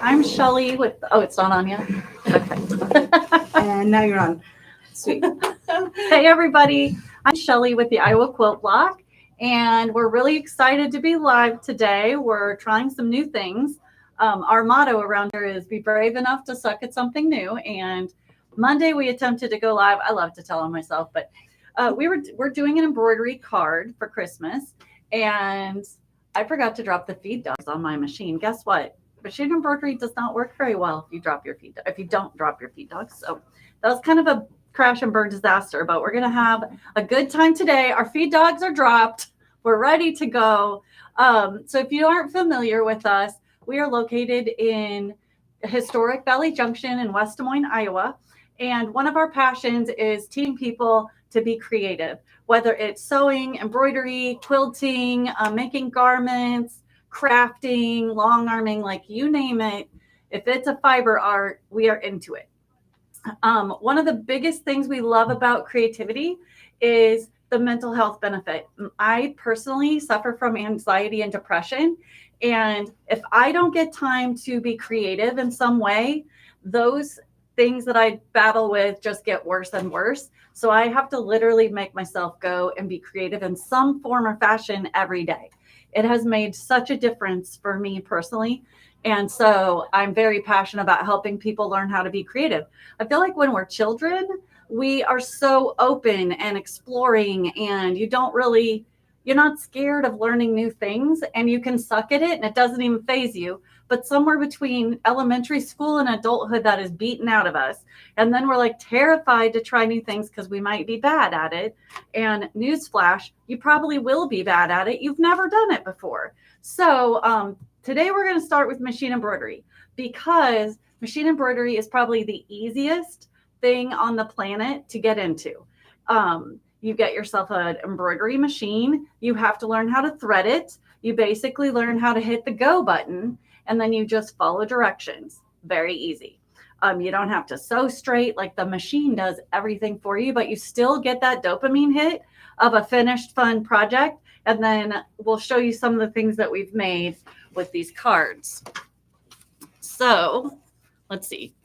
I'm Shelley with, oh, it's not on yet? Okay. And now you're on. Sweet. Hey, everybody. I'm Shelley with the Iowa Quilt Block, and we're really excited to be live today. We're trying some new things. Our motto around here is be brave enough to suck at something new. And Monday we attempted to go live. I love to tell on myself, but we're doing an embroidery card for Christmas, and I forgot to drop the feed dogs on my machine. Guess what? Machine embroidery does not work very well if you don't drop your feed dogs. So that was kind of a crash and burn disaster, but we're going to have a good time today. Our feed dogs are dropped. We're ready to go. So if you aren't familiar with us, we are located in historic Valley Junction in West Des Moines, Iowa. And one of our passions is teaching people to be creative, whether it's sewing, embroidery, quilting, making garments, crafting, long arming, like you name it. If it's a fiber art, we are into it. One of the biggest things we love about creativity is the mental health benefit. I personally suffer from anxiety and depression. And if I don't get time to be creative in some way, those things that I battle with just get worse and worse. So I have to literally make myself go and be creative in some form or fashion every day. It has made such a difference for me personally. And so I'm very passionate about helping people learn how to be creative. I feel like when we're children, we are so open and exploring, and you're not scared of learning new things, and you can suck at it and it doesn't even faze you. But somewhere between elementary school and adulthood, that is beaten out of us. And then we're like terrified to try new things because we might be bad at it. And newsflash, you probably will be bad at it. You've never done it before. So today we're going to start with machine embroidery, because machine embroidery is probably the easiest thing on the planet to get into. You get yourself an embroidery machine. You have to learn how to thread it. You basically learn how to hit the go button, and then you just follow directions. Very easy. You don't have to sew straight, like the machine does everything for you, but you still get that dopamine hit of a finished fun project. And then we'll show you some of the things that we've made with these cards. So let's see.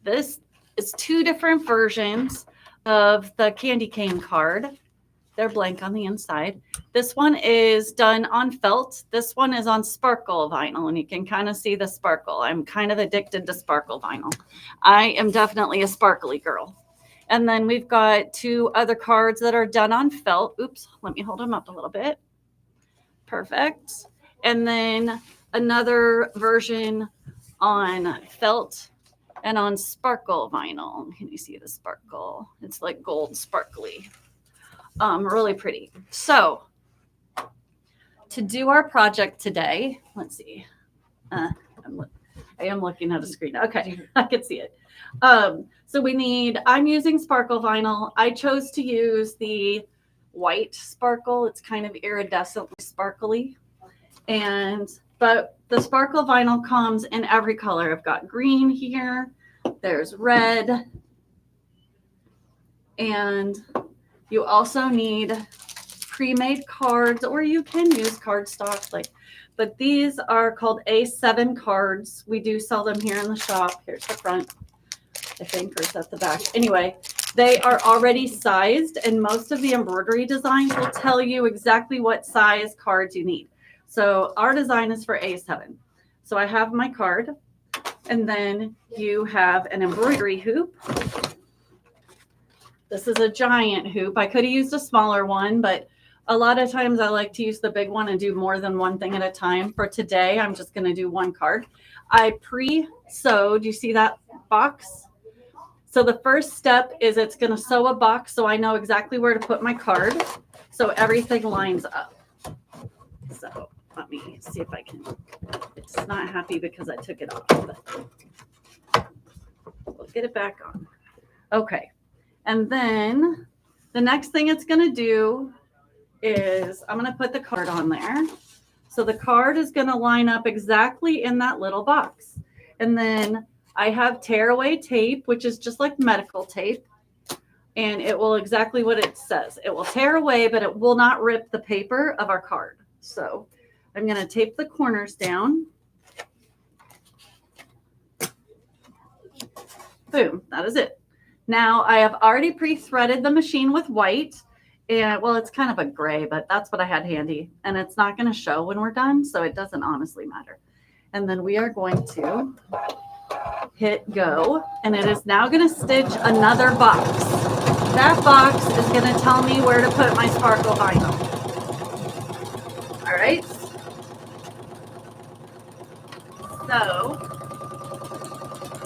This is two different versions of the candy cane card. They're blank on the inside. This one is done on felt. This one is on sparkle vinyl, and you can kind of see the sparkle. I'm kind of addicted to sparkle vinyl. I am definitely a sparkly girl. And then we've got two other cards that are done on felt. Oops, let me hold them up a little bit. Perfect. And then another version on felt and on sparkle vinyl. Can you see the sparkle? It's like gold sparkly. Really pretty. So to do our project today, let's see. I am looking at a screen. Okay, I can see it. So I'm using sparkle vinyl. I chose to use the white sparkle. It's kind of iridescently sparkly. But the sparkle vinyl comes in every color. I've got green here. There's red. And you also need pre-made cards, or you can use cardstock, but these are called A7 cards. We do sell them here in the shop. Here's the front, I think, or is that the back? Anyway, they are already sized, and most of the embroidery designs will tell you exactly what size cards you need. So our design is for A7. So I have my card, and then you have an embroidery hoop. This is a giant hoop. I could have used a smaller one, but a lot of times I like to use the big one and do more than one thing at a time. For today, I'm just going to do one card. I pre-sewed. You see that box? So the first step is it's going to sew a box so I know exactly where to put my card, so everything lines up. So let me see if I can. It's not happy because I took it off, but we'll get it back on. Okay. And then the next thing it's going to do is I'm going to put the card on there. So the card is going to line up exactly in that little box. And then I have tearaway tape, which is just like medical tape. And it will exactly what it says. It will tear away, but it will not rip the paper of our card. So I'm going to tape the corners down. Boom, that is it. Now I have already pre-threaded the machine with white. And well, it's kind of a gray, but that's what I had handy. And it's not going to show when we're done, so it doesn't honestly matter. And then we are going to hit go, and it is now going to stitch another box. That box is going to tell me where to put my sparkle vinyl. All right. So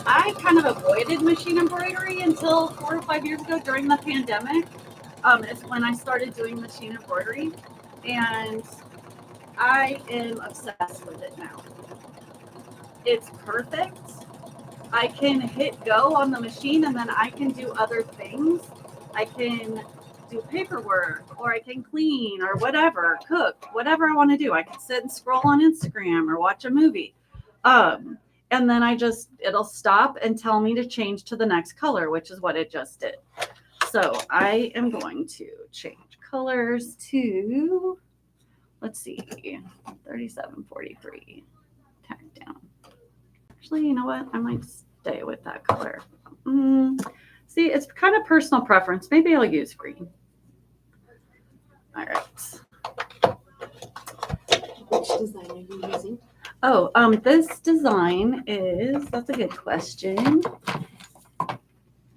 I kind of avoided machine embroidery until 4 or 5 years ago during the pandemic. Is when I started doing machine embroidery, and I am obsessed with it now. It's perfect. I can hit go on the machine and then I can do other things. I can do paperwork, or I can clean, or whatever, cook, whatever I want to do. I can sit and scroll on Instagram or watch a movie. And then it'll stop and tell me to change to the next color, which is what it just did. So I am going to change colors to, let's see, 3743. Tack down. Actually, you know what? I might stay with that color. See, it's kind of personal preference. Maybe I'll use green. All right. Which design are you using? Oh, this design that's a good question.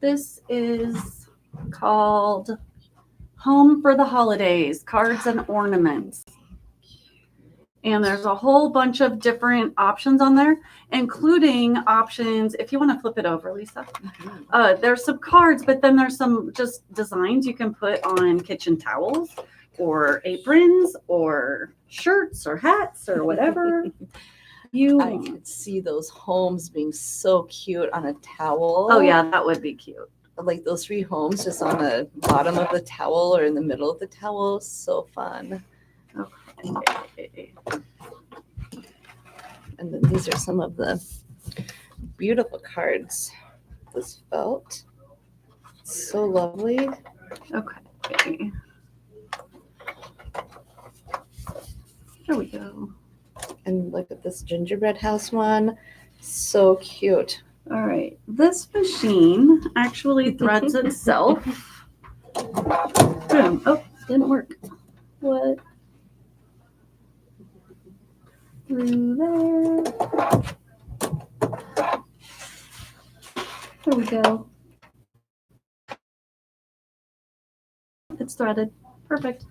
This is called Home for the Holidays, Cards and Ornaments. And there's a whole bunch of different options on there, including options, if you want to flip it over, Lisa. There's some cards, but then there's some just designs you can put on kitchen towels or aprons or shirts or hats or whatever. I could see those homes being so cute on a towel. Oh yeah, that would be cute. Like those 3 homes just on the bottom of the towel or in the middle of the towel. So fun. Okay. And then these are some of the beautiful cards. This felt so lovely. Okay. There we go. And look at this gingerbread house one. So cute. All right. This machine actually threads itself. Boom. Oh, didn't work. What? Through there. There we go. It's threaded. Perfect.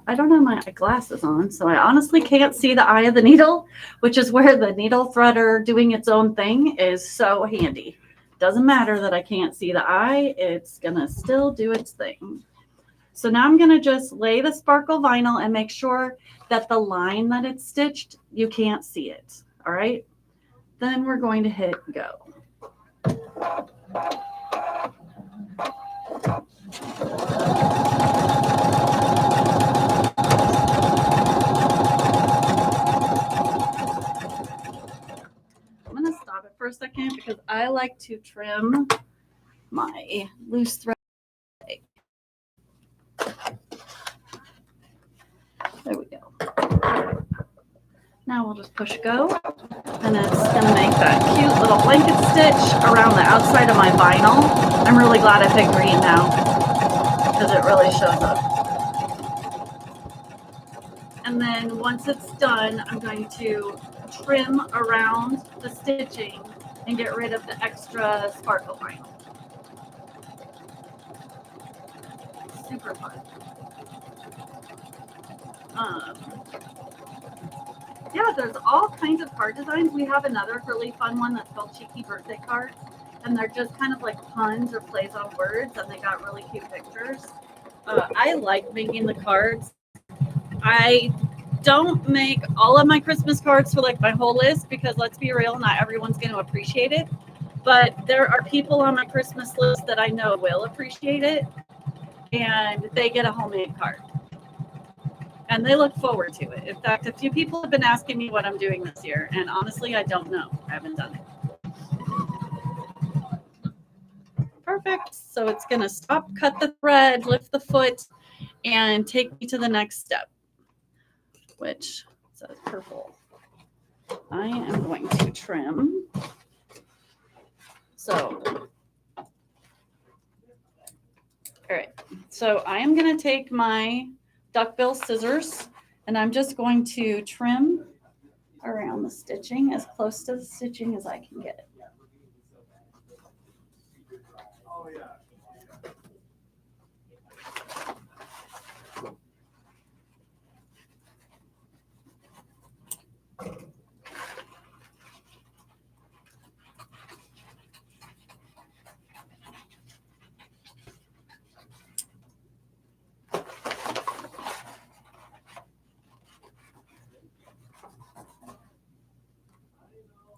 I don't have my glasses on, so I honestly can't see the eye of the needle, which is where the needle threader doing its own thing is so handy. Doesn't matter that I can't see the eye, it's gonna still do its thing. So now I'm gonna just lay the sparkle vinyl and make sure that the line that it's stitched, you can't see it. All right. Then we're going to hit go. For a second because I like to trim my loose thread. There we go. Now we'll just push go, and it's going to make that cute little blanket stitch around the outside of my vinyl. I'm really glad I picked green now because it really shows up. And then once it's done, I'm going to trim around the stitching and get rid of the extra sparkle vinyl. Super fun. Yeah, there's all kinds of card designs. We have another really fun one that's called Cheeky Birthday Cards, and they're just kind of like puns or plays on words, and they got really cute pictures. I like making the cards. I don't make all of my Christmas cards for like my whole list because let's be real, not everyone's going to appreciate it. But there are people on my Christmas list that I know will appreciate it, and they get a homemade card. And they look forward to it. In fact, a few people have been asking me what I'm doing this year, and honestly, I don't know. I haven't done it. Perfect. So it's going to stop, cut the thread, lift the foot, and take me to the next step, which says purple. I am going to trim. So So I am going to take my duckbill scissors and I'm just going to trim around the stitching as close to the stitching as I can get.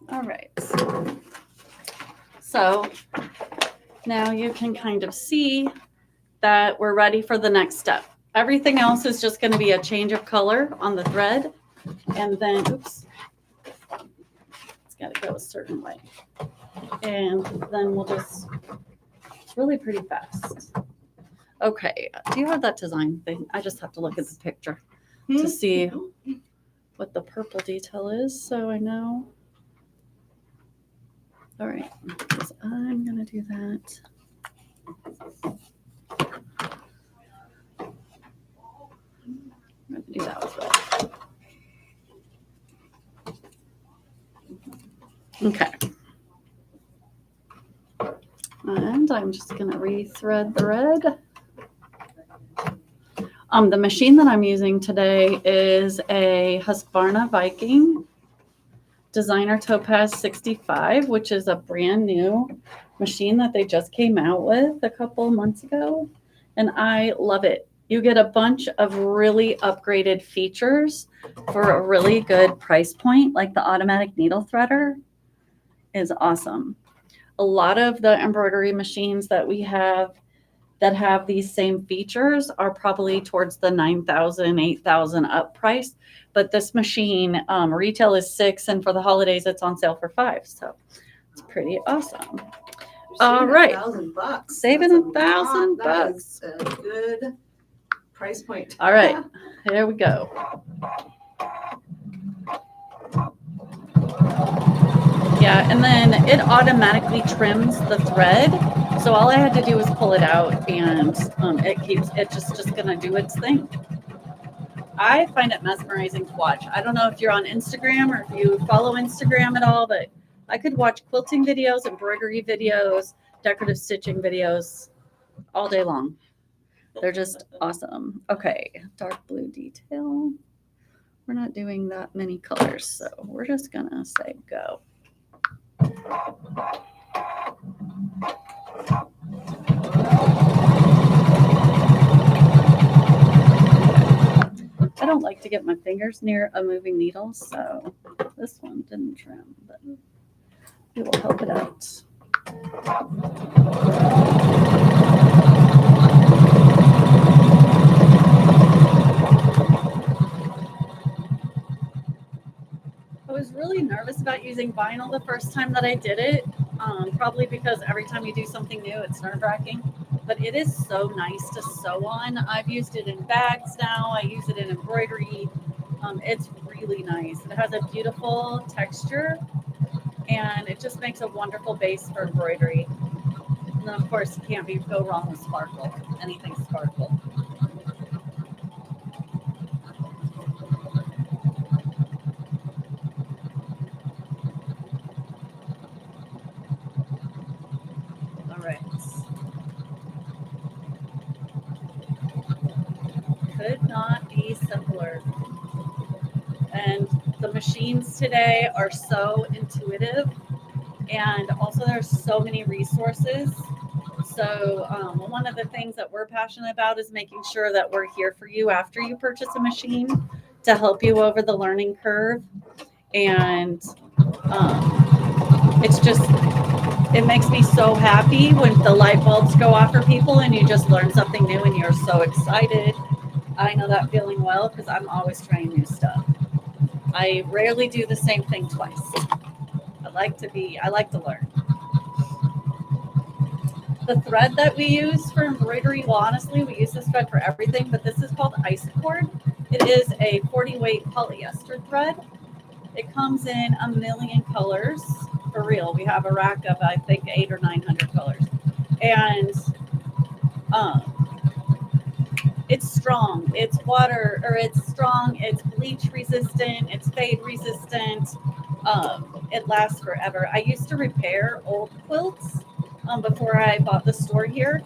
All right. So now you can kind of see that we're ready for the next step. Everything else is just going to be a change of color on the thread. And then, oops, it's got to go a certain way. And then we'll just, it's really pretty fast. Okay. Do you have that design thing? I just have to look at the picture to see what the purple detail is. So I know. All right, so I'm going to do that. I'm going to do that as well. Okay. And I'm just going to rethread the red. The machine that I'm using today is a Husqvarna Viking Designer Topaz 65, which is a brand new machine that they just came out with a couple months ago. And I love it. You get a bunch of really upgraded features for a really good price point, like the automatic needle threader is awesome. A lot of the embroidery machines that we have that have these same features are probably towards the $9,000, $8,000 up price. But this machine, retail is $6,000, and for the holidays, it's on sale for $5,000. So it's pretty awesome. All right, $1,000. saving $1,000 bucks. That is a good price point. All right, here we go. Yeah, and then it automatically trims the thread. So all I had to do was pull it out, and it's just gonna do its thing. I find it mesmerizing to watch. I don't know if you're on Instagram or if you follow Instagram at all, but I could watch quilting videos, embroidery videos, decorative stitching videos all day long. They're just awesome. Okay, dark blue detail. We're not doing that many colors, so we're just gonna say go. I don't like to get my fingers near a moving needle, so this one didn't trim, but it will help it out. I was really nervous about using vinyl the first time that I did it, probably because every time you do something new, it's nerve-wracking. But it is so nice to sew on. I've used it in bags now. I use it in embroidery. It's really nice. It has a beautiful texture, and it just makes a wonderful base for embroidery. And then, of course, you can't go wrong with sparkle. Anything sparkle. All right. Could not be simpler. And the machines today are so intuitive, and also there's so many resources. So one of the things that we're passionate about is making sure that we're here for you after you purchase a machine to help you over the learning curve. And it makes me so happy when the light bulbs go off for people and you just learn something new and you're so excited. I know that feeling well because I'm always trying new stuff. I rarely do the same thing twice. I like to learn. The thread that we use for embroidery, well, honestly, we use this thread for everything, but this is called ice cord. It is a 40 weight polyester thread. It comes in a million colors, for real. We have a rack of, I think, 800 or 900 colors. And it's strong, it's water, or it's strong, it's bleach resistant, it's fade resistant. It lasts forever. I used to repair old quilts before I bought the store here.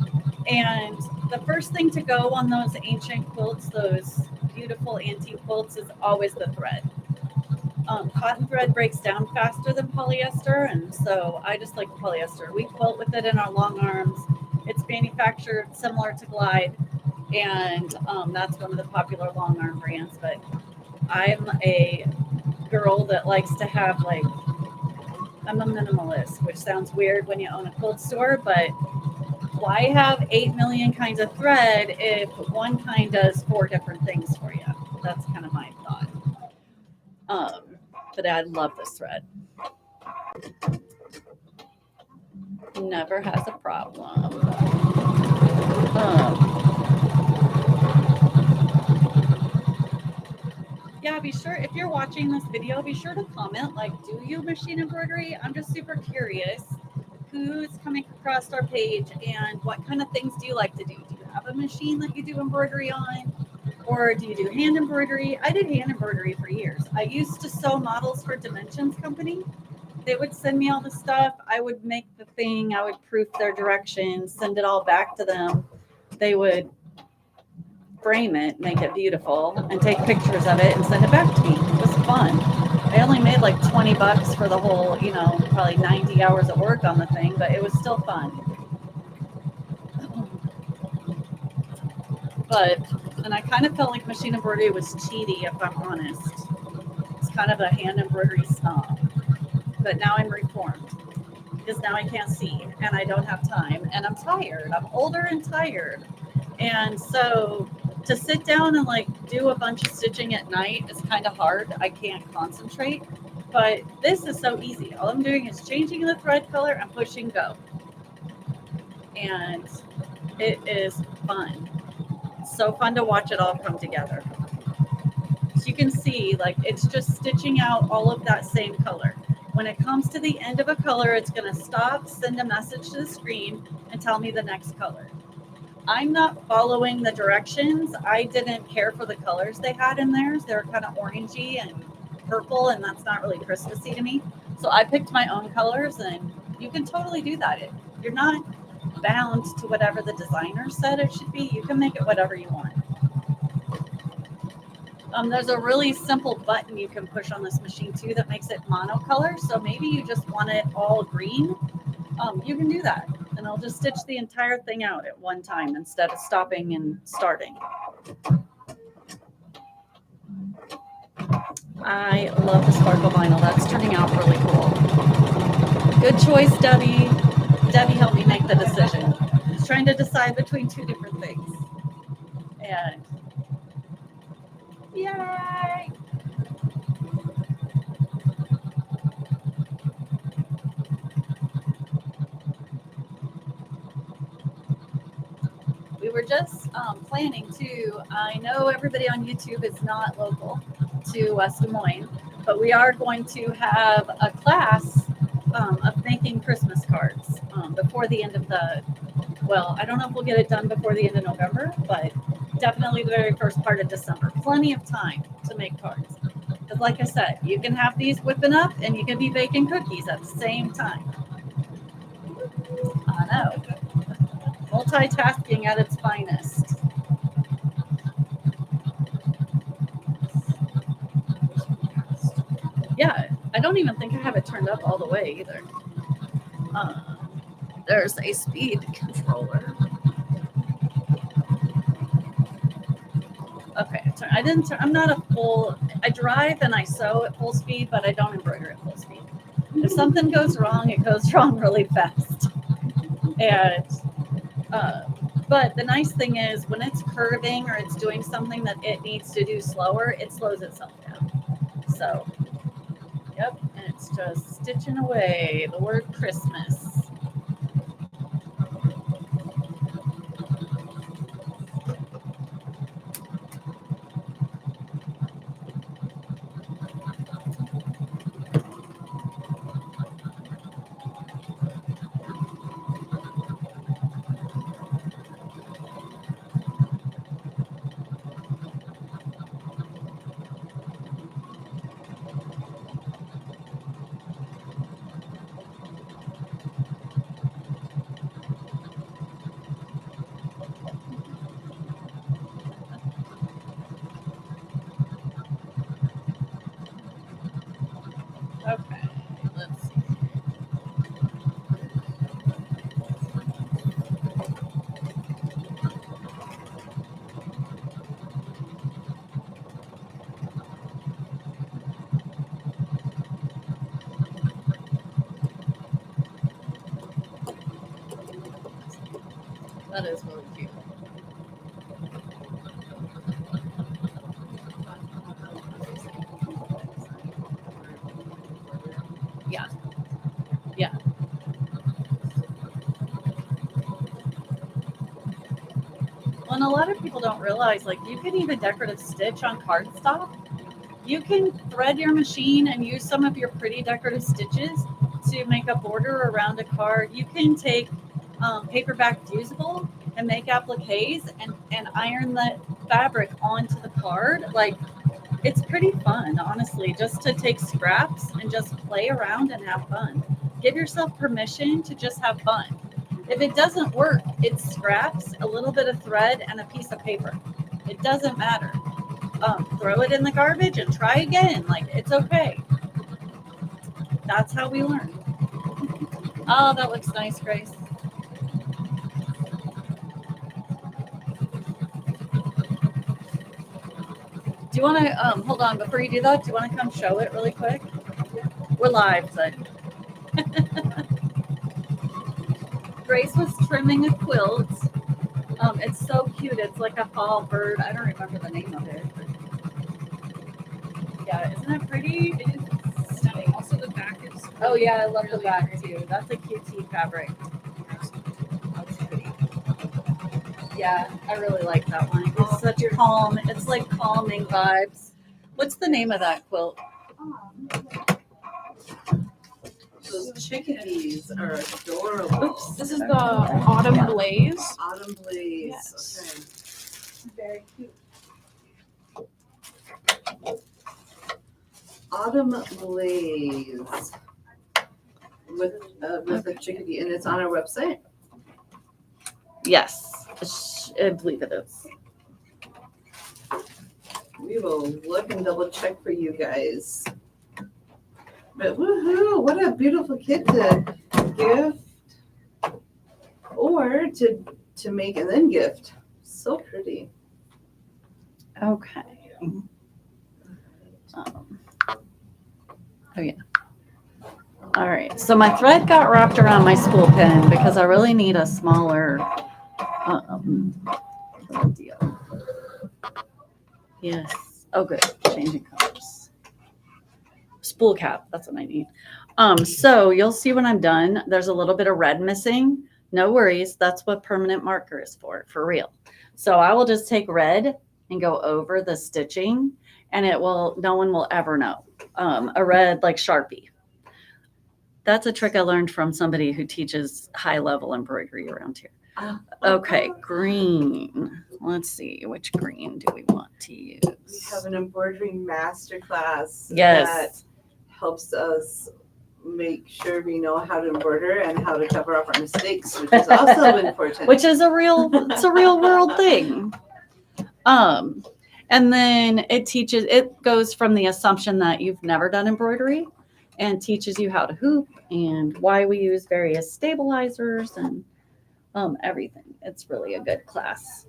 And the first thing to go on those ancient quilts, those beautiful antique quilts, is always the thread. Cotton thread breaks down faster than polyester, and so I just like polyester. We quilt with it in our long arms. It's manufactured similar to Glide, and that's one of the popular long arm brands. But I'm a girl that likes to have, like, I'm a minimalist, which sounds weird when you own a quilt store, but why have 8 million kinds of thread if one kind does 4 different things for you? That's kind of my thought. But I love this thread. Never has a problem. Yeah, be sure, if you're watching this video, be sure to comment, like, do you machine embroidery? I'm just super curious who's coming across our page and what kind of things do you like to do? Do you have a machine that you do embroidery on? Or do you do hand embroidery? I did hand embroidery for years. I used to sew models for Dimensions Company. They would send me all the stuff. I would make the thing. I would proof their directions, send it all back to them. They would frame it, make it beautiful, and take pictures of it and send it back to me. It was fun. I only made like $20 for the whole, probably 90 hours of work on the thing, but it was still fun. And I kind of felt like machine embroidery was cheaty, if I'm honest. It's kind of a hand embroidery snob. But now I'm reformed because now I can't see and I don't have time and I'm tired. I'm older and tired. And so to sit down and like do a bunch of stitching at night is kind of hard. I can't concentrate. But this is so easy. All I'm doing is changing the thread color and pushing go. And it is fun. So fun to watch it all come together. So you can see, like, it's just stitching out all of that same color. When it comes to the end of a color, it's going to stop, send a message to the screen, and tell me the next color. I'm not following the directions. I didn't care for the colors they had in theirs. They were kind of orangey and purple, and that's not really Christmassy to me. So I picked my own colors, and you can totally do that. You're not bound to whatever the designer said it should be. You can make it whatever you want. There's a really simple button you can push on this machine too that makes it monocolor. So maybe you just want it all green. You can do that. And I'll just stitch the entire thing out at one time instead of stopping and starting. I love the sparkle vinyl. That's turning out really cool. Good choice, Debbie. Debbie helped me make the decision. I was trying to decide between 2 different things. And yay! We were just planning to, I know everybody on YouTube is not local to West Des Moines, but we are going to have a class of making Christmas cards before the end of I don't know if we'll get it done before the end of November, but definitely the very first part of December. Plenty of time to make cards. Because like I said, you can have these whipping up and you can be baking cookies at the same time. I know. Multitasking at its finest. Yeah, I don't even think I have it turned up all the way either. There's a speed controller. Okay, I'm not a full, I drive and I sew at full speed, but I don't embroider at full speed. If something goes wrong, it goes wrong really fast. And, but the nice thing is when it's curving or it's doing something that it needs to do slower, it slows itself down. So, yep, and it's just stitching away the word Christmas. That is really cute. Yeah. Yeah. Well, and a lot of people don't realize, like, you can even decorative stitch on cardstock. You can thread your machine and use some of your pretty decorative stitches to make a border around a card. You can take paperback fusible and make appliques and iron the fabric onto the card. Like, it's pretty fun, honestly, just to take scraps and just play around and have fun. Give yourself permission to just have fun. If it doesn't work, it's scraps, a little bit of thread, and a piece of paper. It doesn't matter. Throw it in the garbage and try again. Like, it's okay. That's how we learn. Oh, that looks nice, Grace. Do you want to, hold on, before you do that, do you want to come show it really quick? We're live, but Grace was trimming a quilt. It's so cute. It's like a fall bird. I don't remember the name of it. But yeah, isn't it pretty? It is stunning. Also, the back is. Oh yeah, I love the really back pretty. too. That's a QT fabric. That's pretty. Yeah, I really like that one. It's such a calm. It's like calming vibes. What's the name of that quilt? Those chickadees are adorable. Oops. This is the Autumn Blaze. Autumn Blaze. Yes. Very cute. Okay. Autumn Blaze with the chickadee, and it's on our website. Yes, I believe it is. We will look and double check for you guys. But woohoo! What a beautiful kit to gift or to make and then gift. So pretty. Okay. Oh yeah. All right. So my thread got wrapped around my spool pin because I really need a smaller deal. Yes. Oh, good. Changing colors. Spool cap. That's what I need. So you'll see when I'm done, there's a little bit of red missing. No worries. That's what permanent marker is for real. So I will just take red and go over the stitching, and no one will ever know. A red like Sharpie. That's a trick I learned from somebody who teaches high level embroidery around here. Okay, green. Let's see, which green do we want to use? We have an embroidery masterclass Yes. that helps us make sure we know how to embroider and how to cover up our mistakes, which is also important. Which is it's a real world thing. And then it goes from the assumption that you've never done embroidery and teaches you how to hoop and why we use various stabilizers and everything. It's really a good class.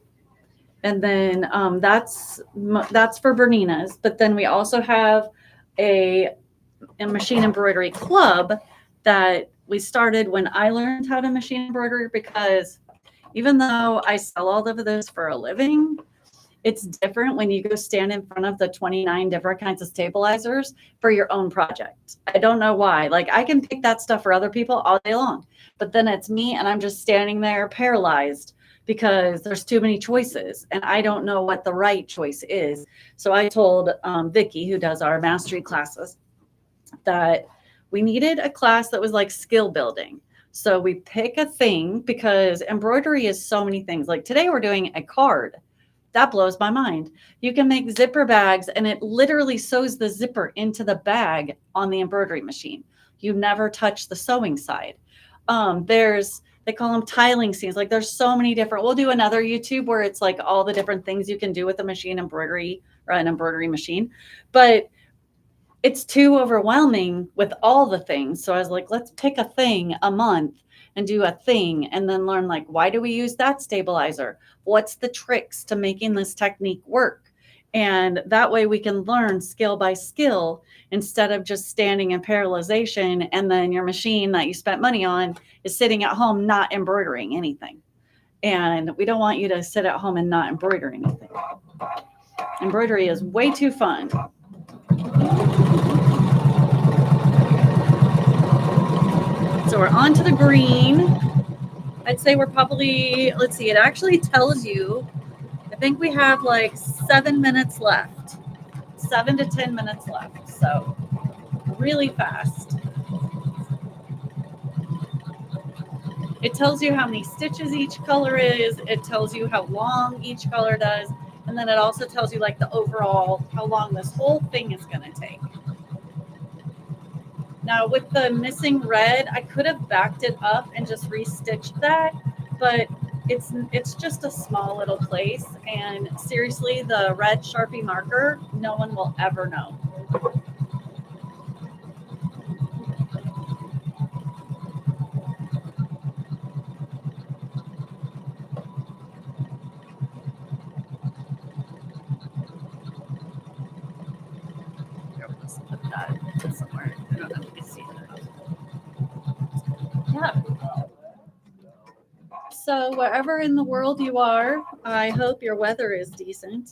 And then that's for Bernina's. But then we also have a machine embroidery club that we started when I learned how to machine embroidery, because even though I sell all of this for a living, it's different when you go stand in front of the 29 different kinds of stabilizers for your own project. I don't know why. Like, I can pick that stuff for other people all day long, but then it's me and I'm just standing there paralyzed because there's too many choices and I don't know what the right choice is. So I told Vicki, who does our mastery classes, that we needed a class that was like skill building. So we pick a thing, because embroidery is so many things. Like today we're doing a card. That blows my mind. You can make zipper bags and it literally sews the zipper into the bag on the embroidery machine. You never touch the sewing side. They call them tiling scenes. Like there's so many different, we'll do another YouTube where it's like all the different things you can do with a machine embroidery or an embroidery machine. But it's too overwhelming with all the things. So I was like, let's pick a thing a month and do a thing and then learn, like, why do we use that stabilizer? What's the tricks to making this technique work? And that way we can learn skill by skill instead of just standing in paralyzation and then your machine that you spent money on is sitting at home not embroidering anything. And we don't want you to sit at home and not embroider anything. Embroidery is way too fun. So we're on to the green. I'd say we're probably, let's see, it actually tells you, I think we have like 7 minutes left, 7 to 10 minutes left. So really fast. It tells you how many stitches each color is. It tells you how long each color does. And then it also tells you like the overall, how long this whole thing is going to take. Now with the missing red, I could have backed it up and just restitched that, but it's just a small little place. And seriously, the red Sharpie marker, no one will ever know. Put that somewhere. I don't know if you can see it. Yeah. So wherever in the world you are, I hope your weather is decent.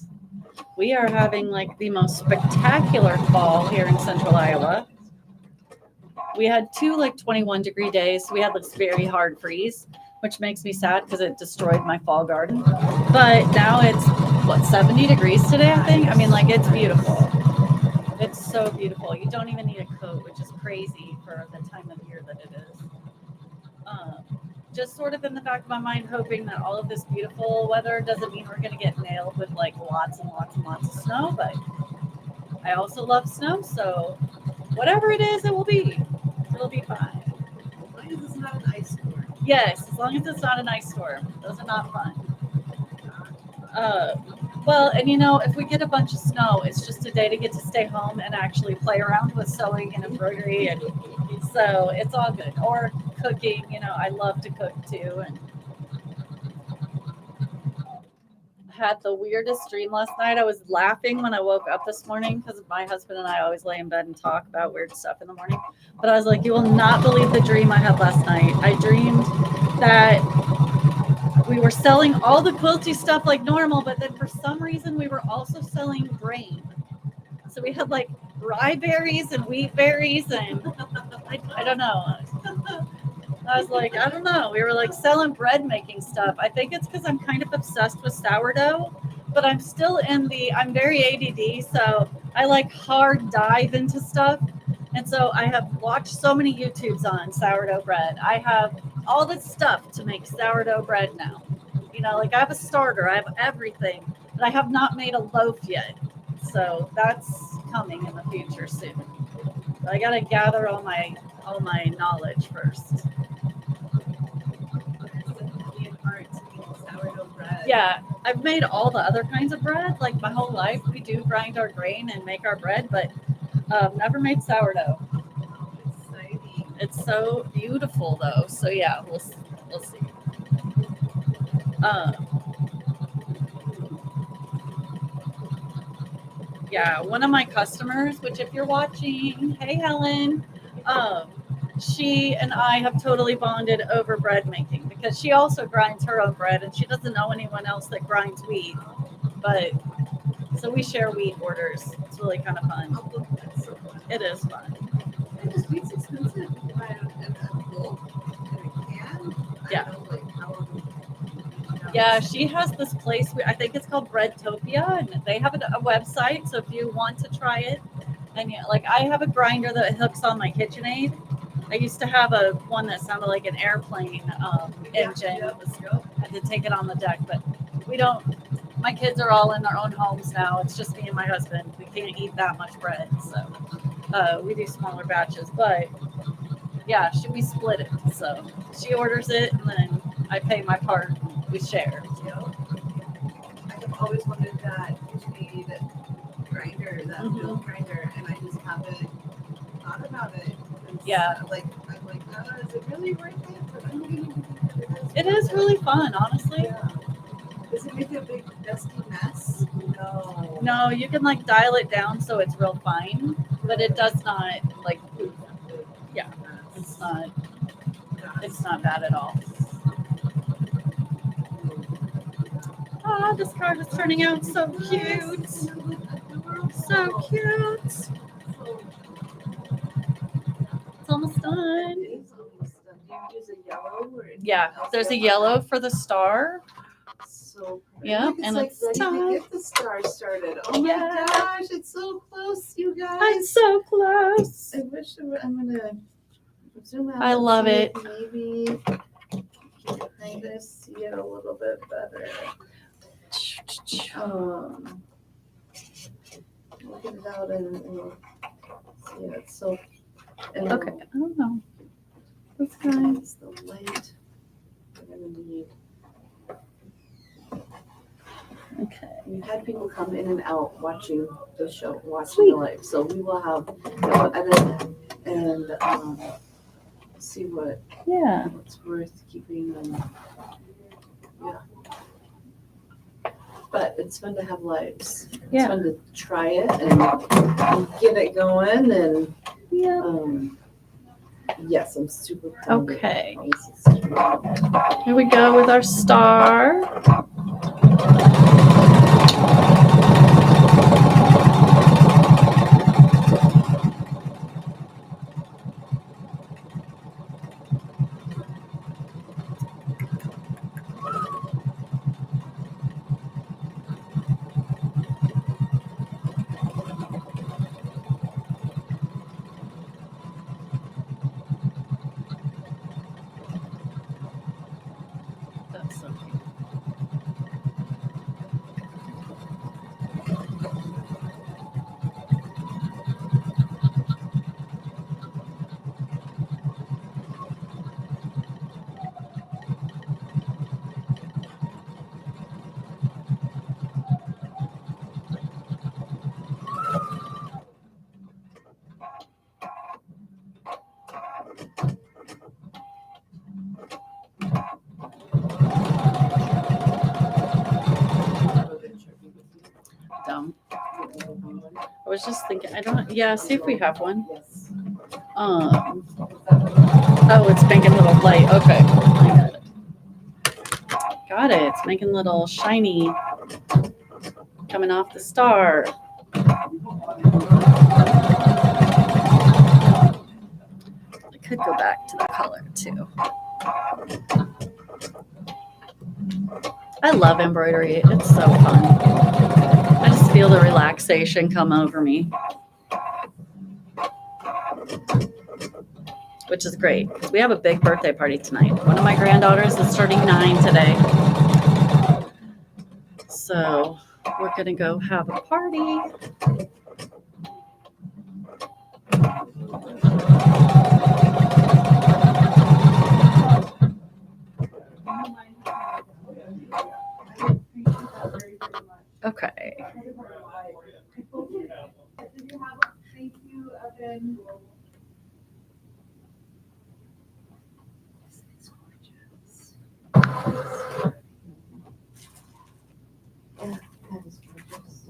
We are having like the most spectacular fall here in central Iowa. We had 2 like 21-degree days. We had this very hard freeze, which makes me sad because it destroyed my fall garden. But now it's, what, 70 degrees today, I think? I mean, like, it's beautiful. It's so beautiful. You don't even need a coat, which is crazy for the time of year that it is. Just sort of in the back of my mind, hoping that all of this beautiful weather doesn't mean we're going to get nailed with like lots and lots and lots of snow. But I also love snow, so whatever it is, it will be. It'll be fine. As long as it's not an ice storm. Yes, as long as it's not an ice storm. Those are not fun. Well, and you know, if we get a bunch of snow, it's just a day to get to stay home and actually play around with sewing and embroidery, and so it's all good. Or cooking, you know, I love to cook too. And had the weirdest dream last night. I was laughing when I woke up this morning because my husband and I always lay in bed and talk about weird stuff in the morning. But I was like, you will not believe the dream I had last night. I dreamed that we were selling all the quilty stuff like normal, but then for some reason we were also selling grain. So we had like rye berries and wheat berries, and I don't know. I was like, I don't know. We were like selling bread making stuff. I think it's because I'm kind of obsessed with sourdough, but I'm still I'm very ADD. So I like hard dive into stuff. And so I have watched so many YouTubes on sourdough bread. I have all the stuff to make sourdough bread now. You know, like I have a starter, I have everything, but I have not made a loaf yet. So that's coming in the future soon. But I got to gather all my knowledge first. Yeah, I've made all the other kinds of bread. Like my whole life, we do grind our grain and make our bread, but never made sourdough. Exciting. It's so beautiful, though. So yeah, we'll see. Yeah, one of my customers, which if you're watching, hey Helen, she and I have totally bonded over bread making because she also grinds her own bread and she doesn't know anyone else that grinds wheat. But so we share wheat orders. It's really kind of fun. That's so fun. It is fun. And just wheat's expensive. You can buy it in a bulk in a can. Yeah. I don't know, like how. Yeah, she has this place, I think it's called Breadtopia, and they have a website. So if you want to try it, and like I have a grinder that hooks on my KitchenAid. I used to have one that sounded like an airplane engine. Yeah, let's go. I had to take it on the deck, but we don't. My kids are all in their own homes now. It's just me and my husband. We can't eat that much bread, so we do smaller batches. But yeah, we split it. So she orders it, and then I pay my part. We share. I have always wanted that KitchenAid grinder, that mill grinder, and I just haven't thought about it. Yeah. Like I'm like, is it really worth it? But I'm gonna do It is really fun, honestly. Yeah. Does it make a big dusty mess? No. No, you can like dial it down so it's real fine, but it does not like. Yeah, it's not bad at all. Ah, this card is turning out so cute. So cute. It's almost done. It is almost done. Do you use a yellow or anything Yeah, else there's a that- yellow for the star. So pretty. Yeah, Look, and like it's ready done. to get the star started. Oh my Yeah. gosh, it's so close, you guys. It's so close. I wish I'm gonna zoom out. I and love see it. if maybe kind of see it a little bit better. We'll get it out and see it's so. And Okay, I don't know. This guy. It's the light we're gonna need. Okay. We've had people come in and out watching the show, watching Sweet. the live. So we will have we'll edit and see Yeah. what's worth keeping and yeah. But it's fun to have lives. It's Yeah. fun to try it and get it going and Yeah. yes, I'm super proud of it. Okay. This is super- Here we go with our star. That's so cute. Dumb. I was just thinking, I don't, yeah, see if we have one. Yes. Oh, it's making a little light. Okay. I got it. Got it. It's making little shiny coming off the star. I could go back to the color too. I love embroidery. It's so fun. I just feel the relaxation come over me, which is great because we have a big birthday party tonight. One of my granddaughters is turning 9 today. So we're going to go have a party. Okay. Thank you, Evan. It's gorgeous. Yeah, that is gorgeous.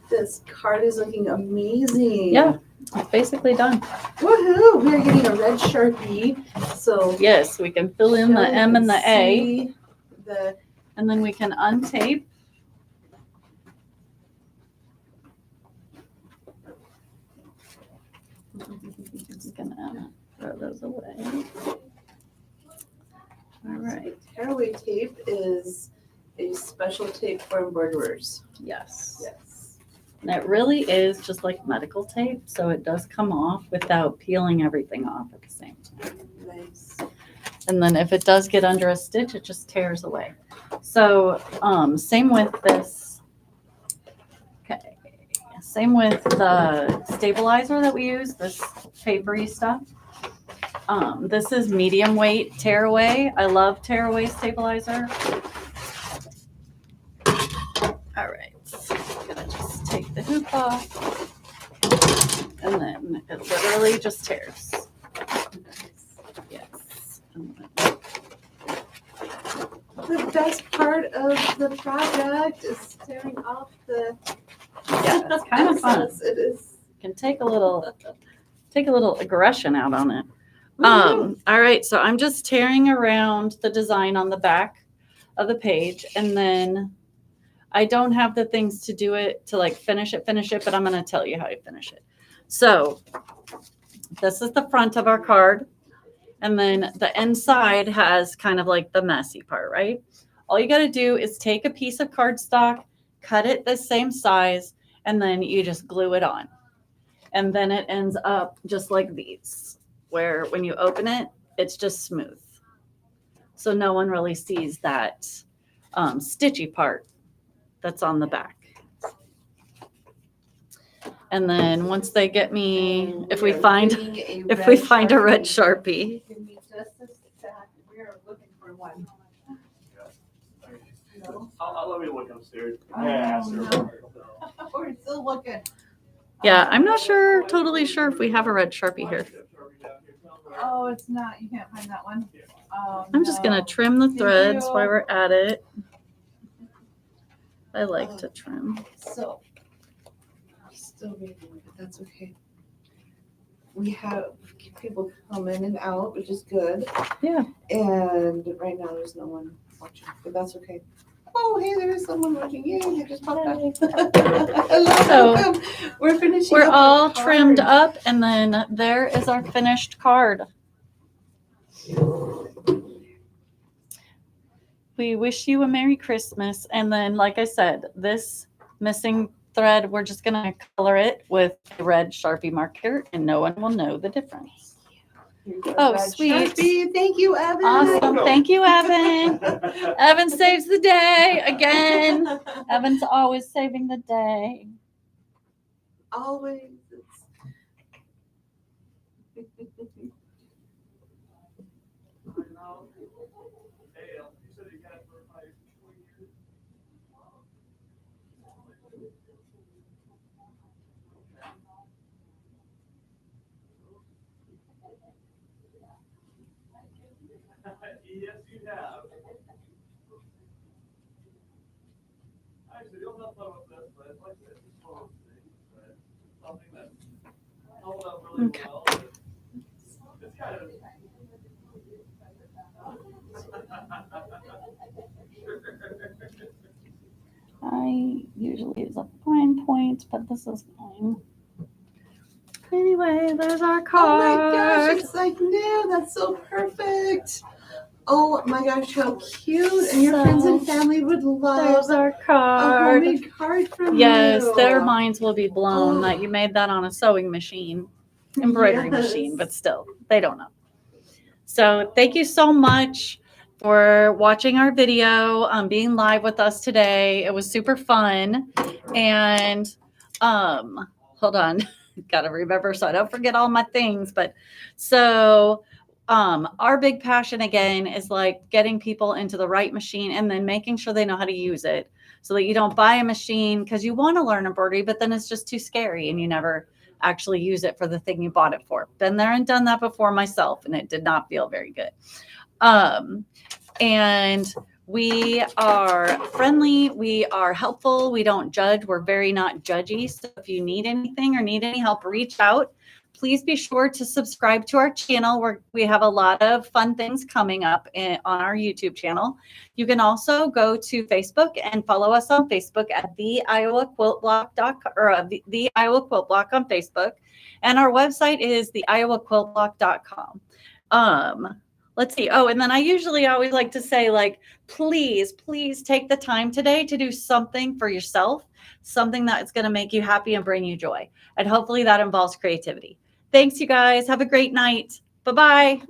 This card is looking amazing. Yeah, it's basically done. Woohoo! We are getting a red Sharpie. So Yes, we can fill in the Shelley M and the can A, see the and then we can untape. Just gonna throw those away. All right. tearaway tape is a special tape for embroiderers. Yes. Yes. And it really is just like medical tape, so it does come off without peeling everything off at the same time. Nice. And then if it does get under a stitch, it just tears away. So same with this. Okay. Same with the stabilizer that we use, this papery stuff. This is medium weight tearaway. I love tearaway stabilizer. All right. I'm gonna just take the hoop off. And then it literally just tears. Yes. And then The best part of the project is tearing off the yeah, it's kind of fun. excess. It is. Can take a little take a little aggression out on it. All right, so I'm just tearing around the design on the back of the page, and then I don't have the things to do it to like finish it, but I'm going to tell you how to finish it. So this is the front of our card, and then the inside has kind of like the messy part, right? All you got to do is take a piece of cardstock, cut it the same size, and then you just glue it on. And then it ends up just like these, where when you open it, it's just smooth. So no one really sees that stitchy part that's on the back. And then once they get me, if we find a red Sharpie. Give me just a sec. We are looking for one. No? I'll let me look upstairs. Oh, Yeah, no. We're still looking. Yeah, I'm not totally sure if we have a red Sharpie here. Oh, it's not. You can't find that one. Oh, I'm just going to trim the threads while we're at it. I like to trim. So, still reading, but that's okay. We have people come in and out, which is good. Yeah. And right now there's no one watching, but that's okay. Oh, hey, there is someone watching. Yay, they just popped up. Hello, So, welcome. We're finishing. We're up all the trimmed card. up, and then there is our finished card. We wish you a Merry Christmas. And then, like I said, this missing thread, we're just going to color it with a red Sharpie marker, and no one will know the difference. Oh, Red sweet. Sharpie. Thank you, Evan. Awesome. Thank you, Evan. Evan saves the day again. Evan's always saving the day. Always. Yes, you have. Actually, you'll have fun with this, but it's like this is one of those things, but something that held up really Okay. well. It's kind of. I usually use a fine point, but this is fine. Anyway, there's our Oh card. my gosh, it's like new. That's so perfect. Oh my gosh, how cute. And your friends and family would love There's our a card. homemade card from Yes, you. their minds will be blown Oh. that you made that on a sewing machine, embroidery Yes. machine, but still, they don't know. So thank you so much for watching our video, being live with us today. It was super fun. And hold on, got to remember so I don't forget all my things. But so our big passion again is like getting people into the right machine and then making sure they know how to use it so that you don't buy a machine because you want to learn embroidery, but then it's just too scary and you never actually use it for the thing you bought it for. Been there and done that before myself, and it did not feel very good. And we are friendly. We are helpful. We don't judge. We're very not judgy. So if you need anything or need any help, reach out. Please be sure to subscribe to our channel where we have a lot of fun things coming up on our YouTube channel. You can also go to Facebook and follow us on Facebook at the Iowa Quilt Block or the Iowa Quilt Block on Facebook. And our website is the iowaquiltblock.com. Let's see. Oh, and then I usually always like to say, like, please take the time today to do something for yourself, something that's going to make you happy and bring you joy. And hopefully that involves creativity. Thanks, you guys. Have a great night. Bye-bye.